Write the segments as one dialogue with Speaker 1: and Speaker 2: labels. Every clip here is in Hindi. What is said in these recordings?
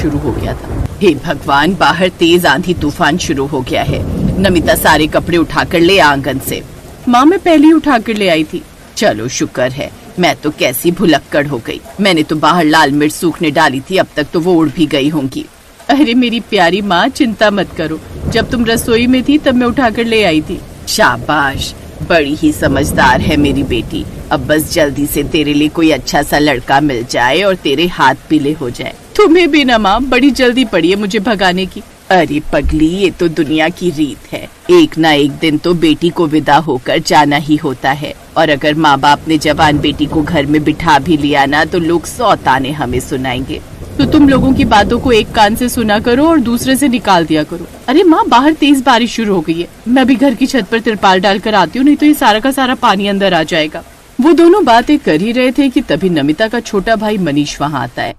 Speaker 1: शुरू हो गया था। हे भगवान, बाहर तेज आंधी तूफान शुरू हो गया है। नमिता सारे कपड़े उठाकर ले आंगन से। माँ, मैं पहले ही उठाकर ले आई थी। चलो शुक्र है, मैं तो कैसी भुलक्कड़ हो गई। मैंने तो बाहर लाल मिर्च सूखने डाली थी, अब तक तो वो उड़ भी गई होंगी। अरे मेरी प्यारी माँ, चिंता मत करो, जब तुम रसोई में थी तब मैं उठाकर ले आई थी। शाबाश, बड़ी ही समझदार है मेरी बेटी। अब बस जल्दी से तेरे लिए कोई अच्छा सा लड़का मिल जाए और तेरे हाथ पीले हो जाए। तुम्हें भी ना माँ, बड़ी जल्दी पड़ी है मुझे भगाने की। अरे पगली, ये तो दुनिया की रीत है, एक ना एक दिन तो बेटी को विदा होकर जाना ही होता है। और अगर माँ बाप ने जवान बेटी को घर में बिठा भी लिया ना, तो लोग 100 ताने हमें सुनाएंगे। तो तुम लोगों की बातों को एक कान से सुना करो और दूसरे से निकाल दिया करो। अरे माँ, बाहर तेज बारिश शुरू हो गई है, मैं भी घर की छत पर तिरपाल डालकर आती हूँ, नहीं तो ये सारा का सारा पानी अंदर आ जाएगा। वो दोनों बातें कर ही रहे थे कि तभी नमिता का छोटा भाई मनीष वहाँ आता है।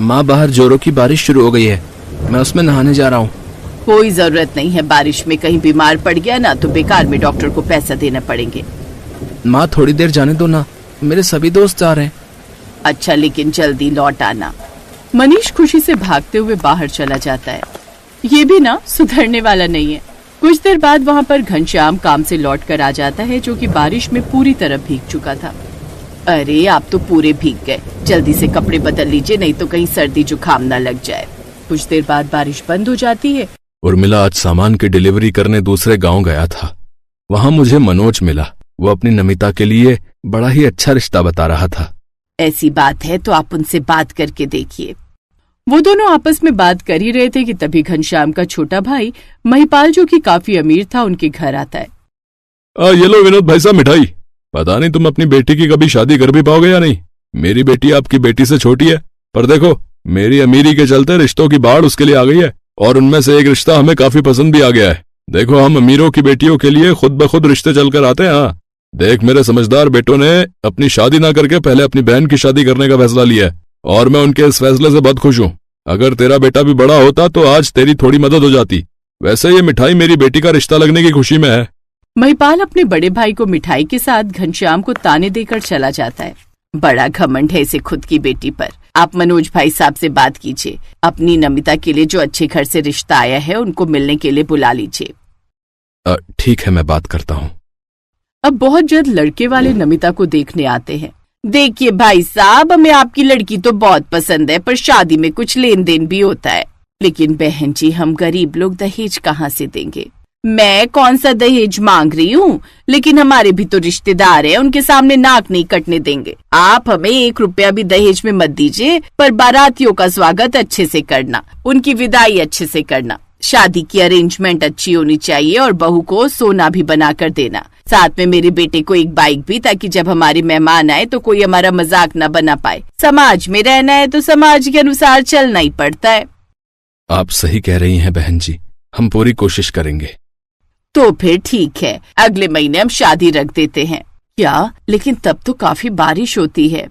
Speaker 2: माँ, बाहर जोरों की बारिश शुरू हो गई है, मैं उसमें नहाने जा रहा हूँ।
Speaker 1: कोई जरूरत नहीं है, बारिश में कहीं बीमार पड़ गया ना तो बेकार में डॉक्टर को पैसा देना पड़ेंगे।
Speaker 2: माँ, थोड़ी देर जाने दो ना, मेरे सभी दोस्त जा रहे हैं।
Speaker 1: अच्छा, लेकिन जल्दी लौट आना। मनीष खुशी से भागते हुए बाहर चला जाता है। ये भी ना सुधरने वाला नहीं है। कुछ देर बाद वहाँ पर घनश्याम काम से लौट कर आ जाता है, जो कि बारिश में पूरी तरह भीग चुका था। अरे आप तो पूरे भीग गए, जल्दी से कपड़े बदल लीजिए, नहीं तो कहीं सर्दी जुकाम ना लग जाए। कुछ देर बाद बारिश बंद हो जाती है।
Speaker 3: उर्मिला आज सामान की डिलीवरी करने दूसरे गांव गया था। वहां मुझे मनोज मिला। वो अपनी नमिता के लिए बड़ा ही अच्छा रिश्ता बता रहा था।
Speaker 1: ऐसी बात है तो आप उनसे बात करके देखिए। वो दोनों आपस में बात कर ही रहे थे कि तभी घनश्याम का छोटा भाई महिपाल, जो कि काफी अमीर था, उनके घर आता है।
Speaker 3: ये लो विनोद भाई साहब मिठाई। पता नहीं तुम अपनी बेटी की कभी शादी कर भी पाओगे या नहीं। मेरी बेटी आपकी बेटी से छोटी है, पर देखो मेरी अमीरी के चलते रिश्तों की बाढ़ उसके लिए आ गई है, और उनमें से एक रिश्ता हमें काफी पसंद भी आ गया है। देखो, हम अमीरों की बेटियों के लिए खुद ब खुद रिश्ते चल कर आते हैं। हाँ, देख, मेरे समझदार बेटों ने अपनी शादी ना करके पहले अपनी बहन की शादी करने का फैसला लिया है, और मैं उनके इस फैसले से बहुत खुश हूँ। अगर तेरा बेटा भी बड़ा होता तो आज तेरी थोड़ी मदद हो जाती। वैसे ये मिठाई मेरी बेटी का रिश्ता लगने की खुशी में है।
Speaker 1: महिपाल अपने बड़े भाई को मिठाई के साथ घनश्याम को ताने देकर चला जाता है। बड़ा घमंड है इसे खुद की बेटी पर। आप मनोज भाई साहब से बात कीजिए, अपनी नमिता के लिए जो अच्छे घर से रिश्ता आया है उनको मिलने के लिए बुला लीजिए।
Speaker 3: ठीक है, मैं बात करता हूँ।
Speaker 1: अब बहुत जल्द लड़के वाले नमिता को देखने आते हैं। देखिए भाई साहब, हमें आपकी लड़की तो बहुत पसंद है, पर शादी में कुछ लेन देन भी होता है। लेकिन बहन जी, हम गरीब लोग दहेज कहाँ से देंगे? मैं कौन सा दहेज मांग रही हूँ, लेकिन हमारे भी तो रिश्तेदार हैं, उनके सामने नाक नहीं कटने देंगे। आप हमें 1 रुपया भी दहेज में मत दीजिए, पर बारातियों का स्वागत अच्छे से करना, उनकी विदाई अच्छे से करना। शादी की अरेंजमेंट अच्छी होनी चाहिए और बहू को सोना भी बना कर देना। साथ में मेरे बेटे को एक बाइक भी, ताकि जब हमारे मेहमान आए तो कोई हमारा मजाक न बना पाए। समाज में रहना है तो समाज के अनुसार चलना ही पड़ता है।
Speaker 3: आप सही कह रही हैं बहन जी, हम पूरी कोशिश करेंगे।
Speaker 1: तो फिर ठीक है, अगले महीने हम शादी रख देते हैं। क्या? लेकिन तब तो काफी बारिश होती है।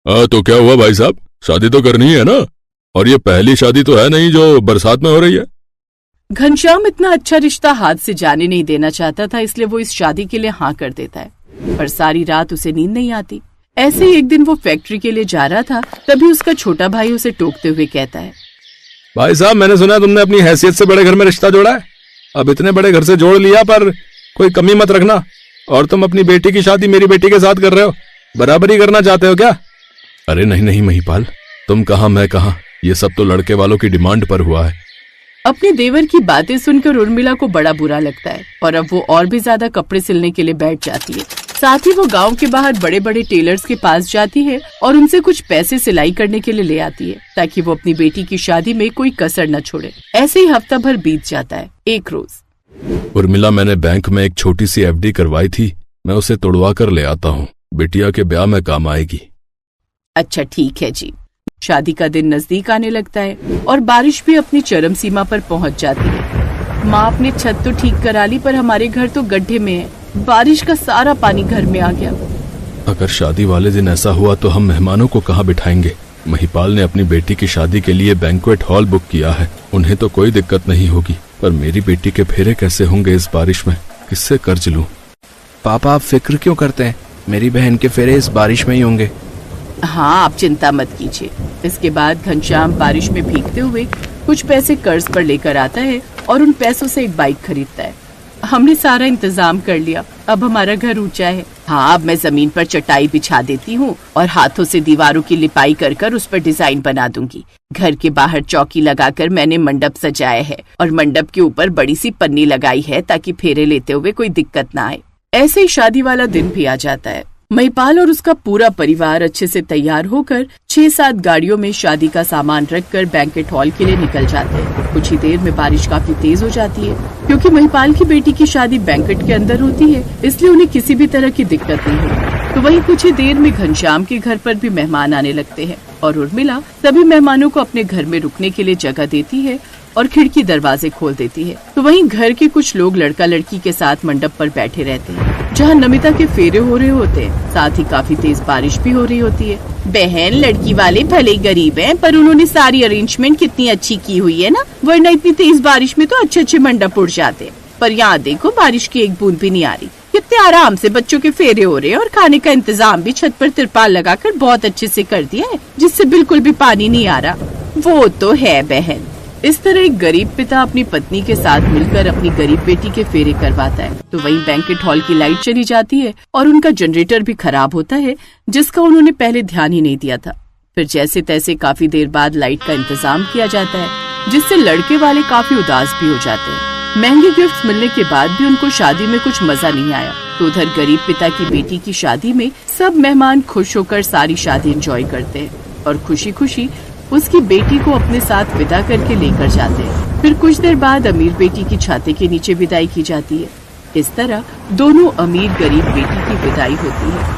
Speaker 3: तो क्या हुआ भाई साहब, शादी तो करनी है ना, और ये पहली शादी तो है नहीं जो बरसात में हो रही है।
Speaker 1: घनश्याम इतना अच्छा रिश्ता हाथ से जाने नहीं देना चाहता था, इसलिए वो इस शादी के लिए हाँ कर देता है। पर सारी रात उसे नींद नहीं आती। ऐसे ही एक दिन वो फैक्ट्री के लिए जा रहा था, तभी उसका छोटा भाई उसे टोकते हुए कहता है,
Speaker 3: भाई साहब, मैंने सुना तुमने अपनी हैसियत से बड़े घर में रिश्ता जोड़ा है। अब इतने बड़े घर से जोड़ लिया, पर कोई कमी मत रखना। और तुम अपनी बेटी की शादी मेरी बेटी के साथ कर रहे हो, बराबरी करना चाहते हो क्या? अरे नहीं नहीं महिपाल, तुम कहाँ मैं कहाँ, ये सब तो लड़के वालों की डिमांड पर हुआ है।
Speaker 1: अपने देवर की बातें सुनकर उर्मिला को बड़ा बुरा लगता है, और अब वो और भी ज्यादा कपड़े सिलने के लिए बैठ जाती है। साथ ही वो गांव के बाहर बड़े बड़े टेलर्स के पास जाती है और उनसे कुछ पैसे सिलाई करने के लिए ले आती है, ताकि वो अपनी बेटी की शादी में कोई कसर न छोड़े। ऐसे ही हफ्ता भर बीत जाता है। एक रोज,
Speaker 3: उर्मिला, मैंने बैंक में एक छोटी सी FD करवाई थी, मैं उसे तोड़वा कर ले आता हूँ, बिटिया के ब्याह में काम आएगी।
Speaker 1: अच्छा ठीक है जी। शादी का दिन नजदीक आने लगता है और बारिश भी अपनी चरम सीमा पर पहुंच जाती है। माँ अपनी छत तो ठीक करा ली, पर हमारे घर तो गड्ढे में है। बारिश का सारा पानी घर में आ गया।
Speaker 3: अगर शादी वाले दिन ऐसा हुआ तो हम मेहमानों को कहाँ बिठाएंगे? महिपाल ने अपनी बेटी की शादी के लिए बैंक्वेट हॉल बुक किया है, उन्हें तो कोई दिक्कत नहीं होगी, पर मेरी बेटी के फेरे कैसे होंगे इस बारिश में? किससे कर्ज लूं?
Speaker 2: पापा, आप फिक्र क्यों करते हैं? मेरी बहन के फेरे इस बारिश में ही होंगे।
Speaker 1: हाँ, आप चिंता मत कीजिए। इसके बाद घनश्याम बारिश में भीगते हुए कुछ पैसे कर्ज पर लेकर आता है और उन पैसों से एक बाइक खरीदता है। हमने सारा इंतजाम कर लिया, अब हमारा घर ऊंचा है। हाँ, अब मैं जमीन पर चटाई बिछा देती हूँ और हाथों से दीवारों की लिपाई कर कर उस पर डिजाइन बना दूंगी। घर के बाहर चौकी लगाकर मैंने मंडप सजाया है और मंडप के ऊपर बड़ी सी पन्नी लगाई है ताकि फेरे लेते हुए कोई दिक्कत ना आए। ऐसे ही शादी वाला दिन भी आ जाता है। महिपाल और उसका पूरा परिवार अच्छे से तैयार होकर 6-7 गाड़ियों में शादी का सामान रखकर बैंकेट हॉल के लिए निकल जाते हैं। कुछ ही देर में बारिश काफी तेज हो जाती है। क्योंकि महिपाल की बेटी की शादी बैंकेट के अंदर होती है, इसलिए उन्हें किसी भी तरह की दिक्कत नहीं होती। तो वहीं कुछ ही देर में घनश्याम के घर पर भी मेहमान आने लगते हैं और उर्मिला सभी मेहमानों को अपने घर में रुकने के लिए जगह देती है और खिड़की दरवाजे खोल देती है। तो वहीं घर के कुछ लोग लड़का लड़की के साथ मंडप पर बैठे रहते हैं, जहां नमिता के फेरे हो रहे होते हैं। साथ ही काफी तेज बारिश भी हो रही होती है। बहन, लड़की वाले भले गरीब हैं, पर उन्होंने सारी अरेंजमेंट कितनी अच्छी की हुई है ना, वरना इतनी तेज बारिश में तो अच्छे मंडप उड़ जाते। पर यहाँ देखो, बारिश की एक बूंद भी नहीं आ रही। कितने आराम से बच्चों के फेरे हो रहे हैं और खाने का इंतजाम भी छत पर तिरपाल लगाकर बहुत अच्छे से कर दिया है, जिससे बिल्कुल भी पानी नहीं आ रहा। वो तो है बहन। इस तरह एक गरीब पिता अपनी पत्नी के साथ मिलकर अपनी गरीब बेटी के फेरे करवाता है। तो वहीं बैंकेट हॉल की लाइट चली जाती है और उनका जनरेटर भी खराब होता है, जिसका उन्होंने पहले ध्यान ही नहीं दिया था। फिर जैसे तैसे काफी देर बाद लाइट का इंतजाम किया जाता है, जिससे लड़के वाले काफी उदास भी हो जाते हैं। महंगे गिफ्ट मिलने के बाद भी उनको शादी में कुछ मजा नहीं आया। तो उधर गरीब पिता की बेटी की शादी में सब मेहमान खुश होकर सारी शादी एंजॉय करते हैं और खुशी खुशी उसकी बेटी को अपने साथ विदा करके लेकर जाते हैं। फिर कुछ देर बाद अमीर बेटी की छाते के नीचे विदाई की जाती है। इस तरह दोनों अमीर गरीब बेटी की विदाई होती है।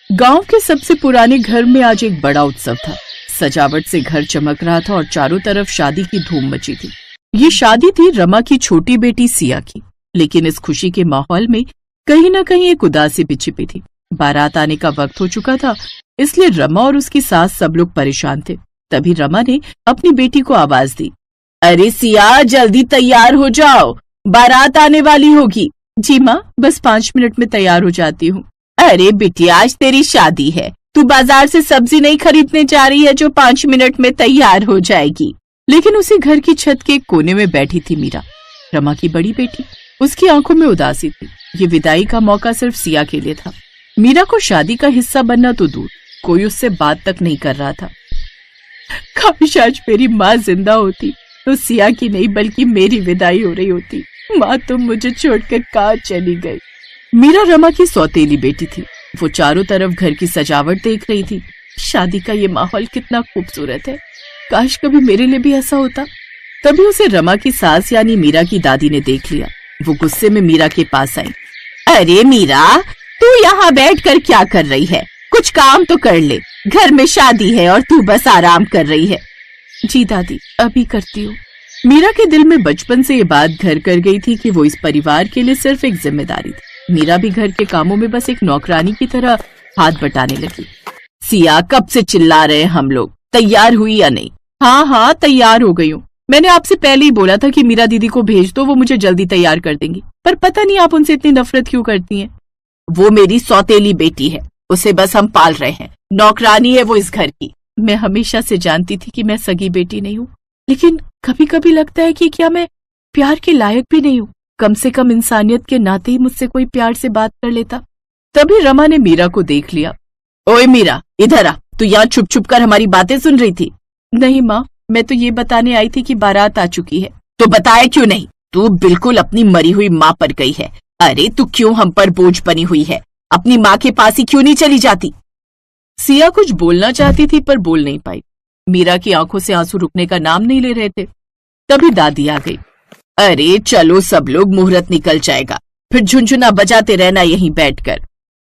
Speaker 1: गांव के सबसे पुराने घर में आज एक बड़ा उत्सव था। सजावट से घर चमक रहा था और चारों तरफ शादी की धूम मची थी। ये शादी थी रमा की छोटी बेटी सिया की। लेकिन इस खुशी के माहौल में कहीं न कहीं एक उदासी भी छिपी थी। बारात आने का वक्त हो चुका था, इसलिए रमा और उसकी सास सब लोग परेशान थे। तभी रमा ने अपनी बेटी को आवाज दी, अरे सिया, जल्दी तैयार हो जाओ, बारात आने वाली होगी। जी माँ, बस 5 मिनट में तैयार हो जाती हूँ। अरे बेटी, आज तेरी शादी है, तू बाजार से सब्जी नहीं खरीदने जा रही है जो 5 मिनट में तैयार हो जाएगी। लेकिन उसी घर की छत के एक कोने में बैठी थी मीरा, रमा की बड़ी बेटी। उसकी आंखों में उदासी थी। ये विदाई का मौका सिर्फ सिया के लिए था। मीरा को शादी का हिस्सा बनना तो दूर, कोई उससे बात तक नहीं कर रहा था। काश आज मेरी माँ जिंदा होती तो सिया की नहीं बल्कि मेरी विदाई हो रही होती। माँ तुम मुझे छोड़कर कहाँ चली गई। मीरा रमा की सौतेली बेटी थी। वो चारों तरफ घर की सजावट देख रही थी। शादी का ये माहौल कितना खूबसूरत है, काश कभी मेरे लिए भी ऐसा होता। तभी उसे रमा की सास यानी मीरा की दादी ने देख लिया। वो गुस्से में मीरा के पास आई। अरे मीरा, तू यहाँ बैठकर क्या कर रही है? कुछ काम तो कर ले, घर में शादी है और तू बस आराम कर रही है। जी दादी, अभी करती हूँ। मीरा के दिल में बचपन से ये बात घर कर गई थी कि वो इस परिवार के लिए सिर्फ एक जिम्मेदारी थी। मीरा भी घर के कामों में बस एक नौकरानी की तरह हाथ बटाने लगी। सिया, कब से चिल्ला रहे हैं हम लोग, तैयार हुई या नहीं? हाँ, तैयार हो गई हूँ। मैंने आपसे पहले ही बोला था कि मीरा दीदी को भेज दो, वो मुझे जल्दी तैयार कर देंगी। पर पता नहीं आप उनसे इतनी नफरत क्यों करती हैं? वो मेरी सौतेली बेटी है, उसे बस हम पाल रहे हैं। नौकरानी है वो इस घर की। मैं हमेशा से जानती थी कि मैं सगी बेटी नहीं हूँ, लेकिन कभी कभी लगता है कि क्या मैं प्यार के लायक भी नहीं हूँ। कम से कम इंसानियत के नाते ही मुझसे कोई प्यार से बात कर लेता। तभी रमा ने मीरा को देख लिया। ओए मीरा, इधर आ, तू यहाँ छुप छुप कर हमारी बातें सुन रही थी? नहीं माँ, मैं तो ये बताने आई थी कि बारात आ चुकी है। तो बताया क्यों नहीं? तू बिल्कुल अपनी मरी हुई माँ पर गई है। अरे तू क्यों हम पर बोझ बनी हुई है? अपनी माँ के पास ही क्यों नहीं चली जाती? सिया कुछ बोलना चाहती थी पर बोल नहीं पाई। मीरा की आंखों से आंसू रुकने का नाम नहीं ले रहे थे। तभी दादी आ गई। अरे चलो सब लोग, मुहूर्त निकल जाएगा, फिर झुनझुना बजाते रहना यहीं बैठकर।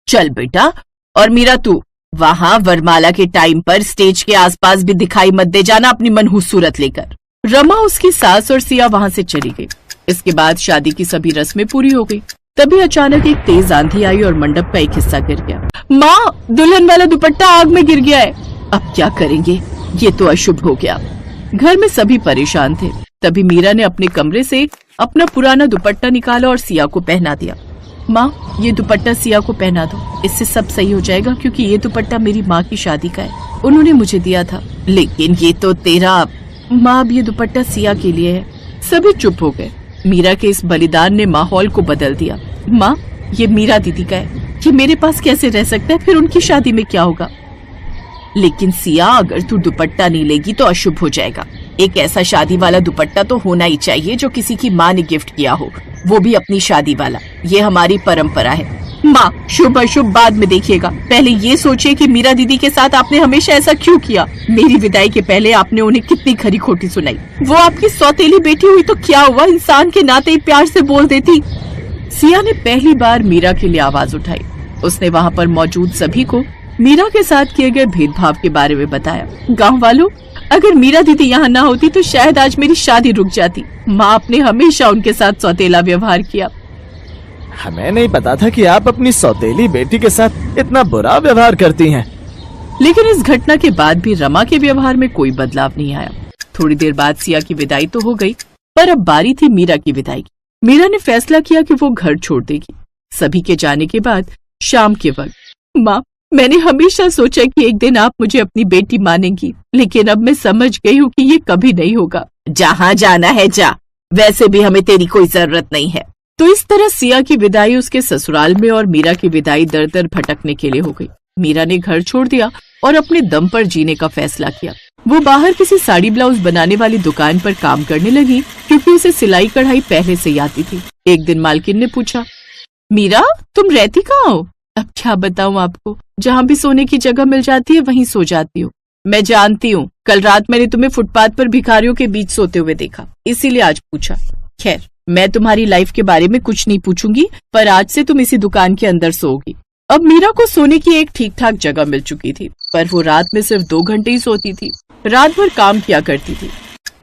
Speaker 1: चल बेटा। और मीरा तू वहां वरमाला के टाइम पर स्टेज के आसपास भी दिखाई मत दे जाना अपनी मनहूस सूरत लेकर। रमा, उसकी सास और सिया वहां से चली गई। इसके बाद शादी की सभी रस्में पूरी हो गई। तभी अचानक एक तेज आंधी आई और मंडप का एक हिस्सा गिर गया। माँ, दुल्हन वाला दुपट्टा आग में गिर गया है। अब क्या करेंगे? ये तो अशुभ हो गया। घर में सभी परेशान थे। तभी मीरा ने अपने कमरे से अपना पुराना दुपट्टा निकाला और सिया को पहना दिया। माँ, ये दुपट्टा सिया को पहना दो, इससे सब सही हो जाएगा, क्योंकि ये दुपट्टा मेरी माँ की शादी का है, उन्होंने मुझे दिया था। लेकिन ये तो तेरा। माँ, अब ये दुपट्टा सिया के लिए है। सभी चुप हो गए। मीरा के इस बलिदान ने माहौल को बदल दिया। माँ, ये मीरा दीदी का है, ये मेरे पास कैसे रह सकता है, फिर उनकी शादी में क्या होगा? लेकिन सिया, अगर तू दुपट्टा नहीं लेगी तो अशुभ हो जाएगा। एक ऐसा शादी वाला दुपट्टा तो होना ही चाहिए जो किसी की माँ ने गिफ्ट किया हो, वो भी अपनी शादी वाला। ये हमारी परंपरा है। माँ, शुभ अशुभ बाद में देखिएगा, पहले ये सोचिए कि मीरा दीदी के साथ आपने हमेशा ऐसा क्यों किया। मेरी विदाई के पहले आपने उन्हें कितनी खरी खोटी सुनाई। वो आपकी सौतेली बेटी हुई तो क्या हुआ, इंसान के नाते ही प्यार से बोल देती। सिया ने पहली बार मीरा के लिए आवाज उठाई। उसने वहाँ पर मौजूद सभी को मीरा के साथ किए गए भेदभाव के बारे में बताया। गाँव वालों, अगर मीरा दीदी यहाँ ना होती तो शायद आज मेरी शादी रुक जाती। माँ, आपने हमेशा उनके साथ सौतेला व्यवहार किया।
Speaker 4: हमें नहीं पता था कि आप अपनी सौतेली बेटी के साथ इतना बुरा व्यवहार करती हैं।
Speaker 1: लेकिन इस घटना के बाद भी रमा के व्यवहार में कोई बदलाव नहीं आया। थोड़ी देर बाद सिया की विदाई तो हो गई, पर अब बारी थी मीरा की विदाई की। मीरा ने फैसला किया कि वो घर छोड़ देगी। सभी के जाने के बाद शाम के वक्त, माँ, मैंने हमेशा सोचा कि एक दिन आप मुझे अपनी बेटी मानेंगी, लेकिन अब मैं समझ गई हूँ कि ये कभी नहीं होगा। जहाँ जाना है जा, वैसे भी हमें तेरी कोई जरूरत नहीं है। तो इस तरह सिया की विदाई उसके ससुराल में और मीरा की विदाई दर दर भटकने के लिए हो गई। मीरा ने घर छोड़ दिया और अपने दम पर जीने का फैसला किया। वो बाहर किसी साड़ी ब्लाउज बनाने वाली दुकान पर काम करने लगी, क्योंकि उसे सिलाई कढ़ाई पहले से ही आती थी। एक दिन मालकिन ने पूछा, मीरा, तुम रहती कहाँ हो? अब क्या बताऊं आपको, जहाँ भी सोने की जगह मिल जाती है वहीं सो जाती हूँ। मैं जानती हूँ, कल रात मैंने तुम्हें फुटपाथ पर भिखारियों के बीच सोते हुए देखा, इसीलिए आज पूछा। खैर, मैं तुम्हारी लाइफ के बारे में कुछ नहीं पूछूंगी, पर आज से तुम इसी दुकान के अंदर सोओगी। अब मीरा को सोने की एक ठीक ठाक जगह मिल चुकी थी, पर वो रात में सिर्फ 2 घंटे ही सोती थी। रात भर काम किया करती थी।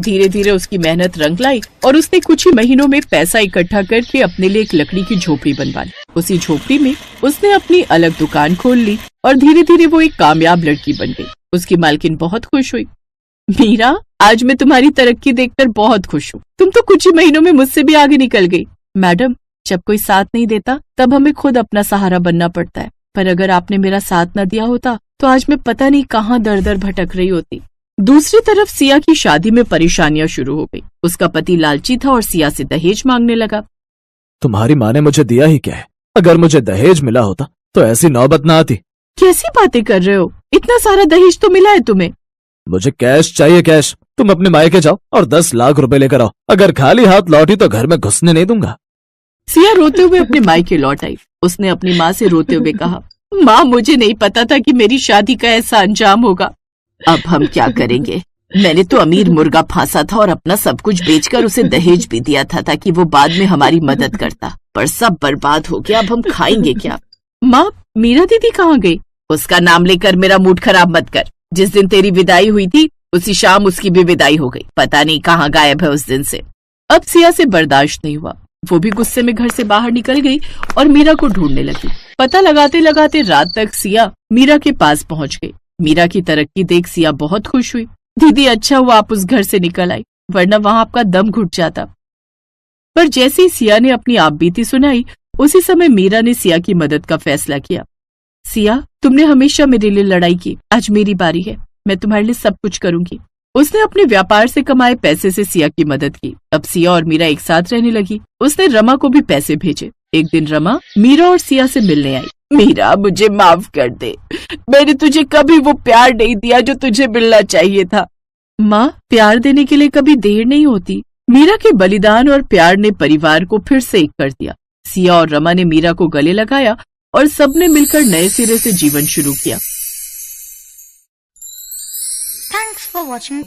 Speaker 1: धीरे धीरे उसकी मेहनत रंग लाई और उसने कुछ ही महीनों में पैसा इकट्ठा करके अपने लिए एक लकड़ी की झोपड़ी बनवा ली। उसी झोपड़ी में उसने अपनी अलग दुकान खोल ली और धीरे धीरे वो एक कामयाब लड़की बन गई। उसकी मालकिन बहुत खुश हुई। मीरा, आज मैं तुम्हारी तरक्की देखकर बहुत खुश हूँ। तुम तो कुछ ही महीनों में मुझसे भी आगे निकल गई। मैडम, जब कोई साथ नहीं देता तब हमें खुद अपना सहारा बनना पड़ता है, पर अगर आपने मेरा साथ न दिया होता तो आज मैं पता नहीं कहाँ दर दर भटक रही होती। दूसरी तरफ सिया की शादी में परेशानियां शुरू हो गई। उसका पति लालची था और सिया से दहेज मांगने लगा।
Speaker 4: तुम्हारी माँ ने मुझे दिया ही क्या है? अगर मुझे दहेज मिला होता तो ऐसी नौबत ना आती।
Speaker 1: कैसी बातें कर रहे हो? इतना सारा दहेज तो मिला है तुम्हें।
Speaker 4: मुझे कैश चाहिए, कैश। तुम अपने मायके जाओ और 10 लाख रुपए लेकर आओ। अगर खाली हाथ लौटी तो घर में घुसने नहीं दूंगा।
Speaker 1: सिया रोते हुए अपने मायके लौट आई। उसने अपनी माँ से रोते हुए कहा, माँ, मुझे नहीं पता था कि मेरी शादी का ऐसा अंजाम होगा। अब हम क्या करेंगे? मैंने तो अमीर मुर्गा फांसा था और अपना सब कुछ बेचकर उसे दहेज भी दिया था ताकि वो बाद में हमारी मदद करता, पर सब बर्बाद हो गया। अब हम खाएंगे क्या? माँ, मीरा दीदी कहाँ गई? उसका नाम लेकर मेरा मूड खराब मत कर। जिस दिन तेरी विदाई हुई थी उसी शाम उसकी भी विदाई हो गई। पता नहीं कहाँ गायब है उस दिन से। अब सिया से बर्दाश्त नहीं हुआ। वो भी गुस्से में घर से बाहर निकल गई और मीरा को ढूंढने लगी। पता लगाते लगाते रात तक सिया मीरा के पास पहुंच गई। मीरा की तरक्की देख सिया बहुत खुश हुई। दीदी, अच्छा हुआ आप उस घर से निकल आई, वरना वहां आपका दम घुट जाता। पर जैसे ही सिया ने अपनी आपबीती सुनाई, उसी समय मीरा ने सिया की मदद का फैसला किया। सिया, तुमने हमेशा मेरे लिए लड़ाई की, आज मेरी बारी है, मैं तुम्हारे लिए सब कुछ करूंगी। उसने अपने व्यापार से कमाए पैसे से सिया की मदद की। अब सिया और मीरा एक साथ रहने लगी। उसने रमा को भी पैसे भेजे। एक दिन रमा मीरा और सिया से मिलने आई। मीरा, मुझे माफ कर दे, मैंने तुझे कभी वो प्यार नहीं दिया जो तुझे मिलना चाहिए था। माँ, प्यार देने के लिए कभी देर नहीं होती। मीरा के बलिदान और प्यार ने परिवार को फिर से एक कर दिया। सिया और रमा ने मीरा को गले लगाया और सबने मिलकर नए सिरे से जीवन शुरू किया।
Speaker 5: Thanks for watching.